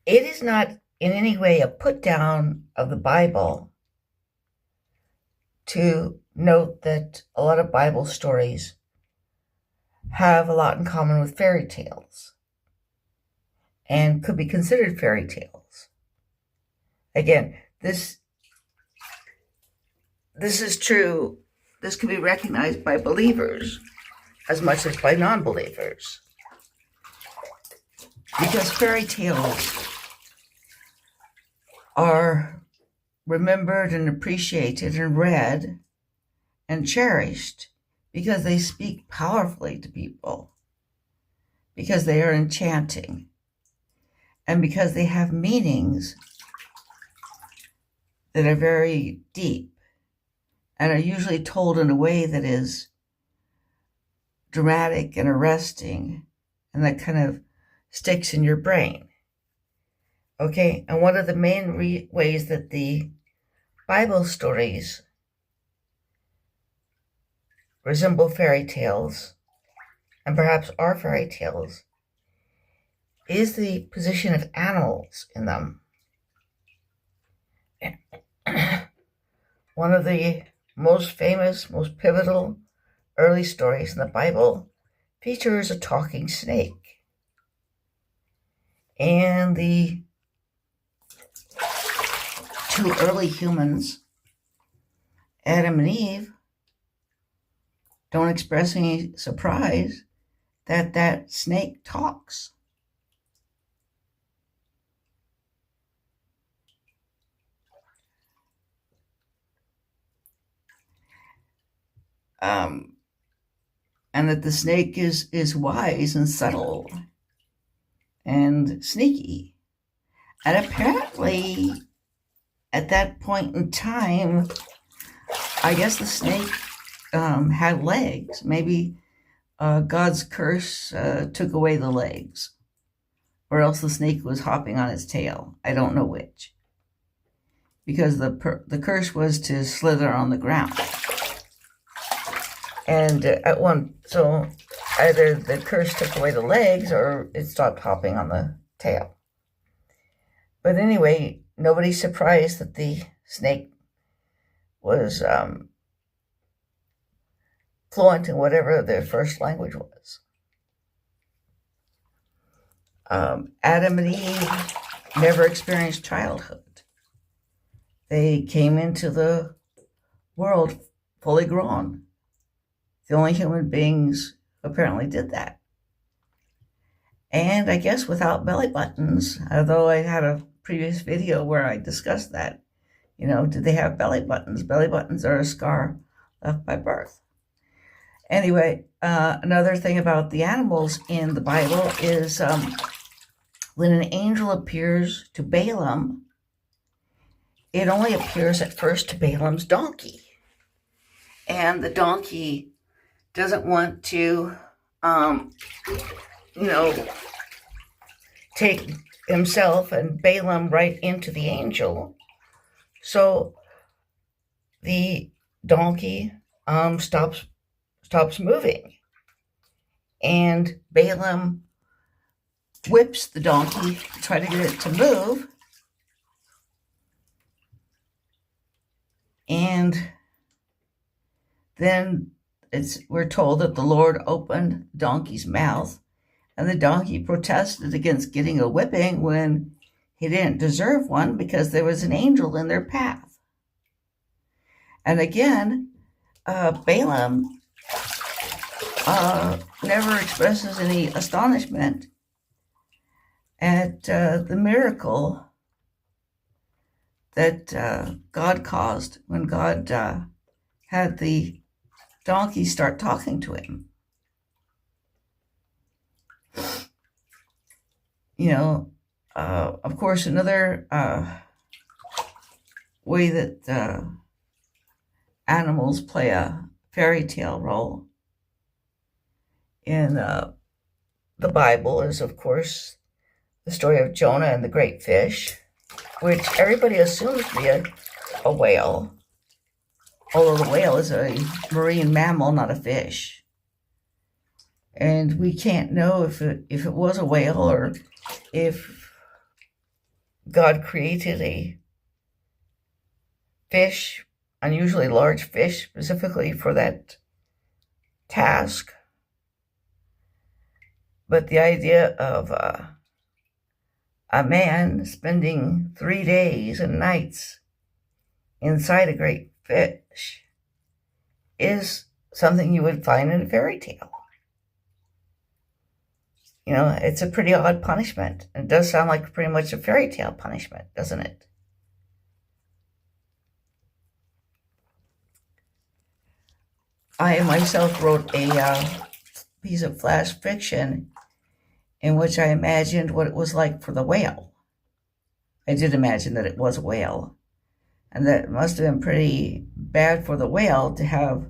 It is not in any way a put down of the Bible to note that a lot of Bible stories have a lot in common with fairy tales and could be considered fairy tales. Again, this is true. This can be recognized by believers as much as by non-believers. Because fairy tales are remembered and appreciated and read and cherished because they speak powerfully to people, because they are enchanting, and because they have meanings that are very deep and are usually told in a way that is dramatic and arresting and that kind of sticks in your brain. Okay, and one of the main ways that the Bible stories resemble fairy tales, and perhaps are fairy tales, is the position of animals in them. One of the most famous, most pivotal early stories in the Bible features a talking snake. And the two early humans, Adam and Eve, don't express any surprise that that snake talks. And that the snake is wise and subtle and sneaky. And apparently, at that point in time, I guess the snake had legs. Maybe God's curse took away the legs, or else the snake was hopping on its tail. I don't know which, because the curse was to slither on the ground. And so either the curse took away the legs or it stopped hopping on the tail. But anyway, nobody's surprised that the snake was fluent in whatever their first language was. Adam and Eve never experienced childhood. They came into the world fully grown. The only human beings apparently did that. And I guess without belly buttons, although I had a previous video where I discussed that, did they have belly buttons? Belly buttons are a scar left by birth. Anyway, another thing about the animals in the Bible is when an angel appears to Balaam, it only appears at first to Balaam's donkey. And the donkey doesn't want to, take himself and Balaam right into the angel. So the donkey stops moving, and Balaam whips the donkey to try to get it to move, and then we're told that the Lord opened the donkey's mouth, and the donkey protested against getting a whipping when he didn't deserve one because there was an angel in their path. And again, Balaam never expresses any astonishment at the miracle that God caused when God had the donkey start talking to him. Of course, another way that animals play a fairy tale role in the Bible is, of course, the story of Jonah and the great fish, which everybody assumes to be a whale, although the whale is a marine mammal, not a fish. And we can't know if it was a whale or if God created a fish, unusually large fish, specifically for that task. But the idea of a man spending 3 days and nights inside a great fish is something you would find in a fairy tale. It's a pretty odd punishment. It does sound like pretty much a fairy tale punishment, doesn't it? I myself wrote a piece of flash fiction in which I imagined what it was like for the whale. I did imagine that it was a whale, and that it must have been pretty bad for the whale to have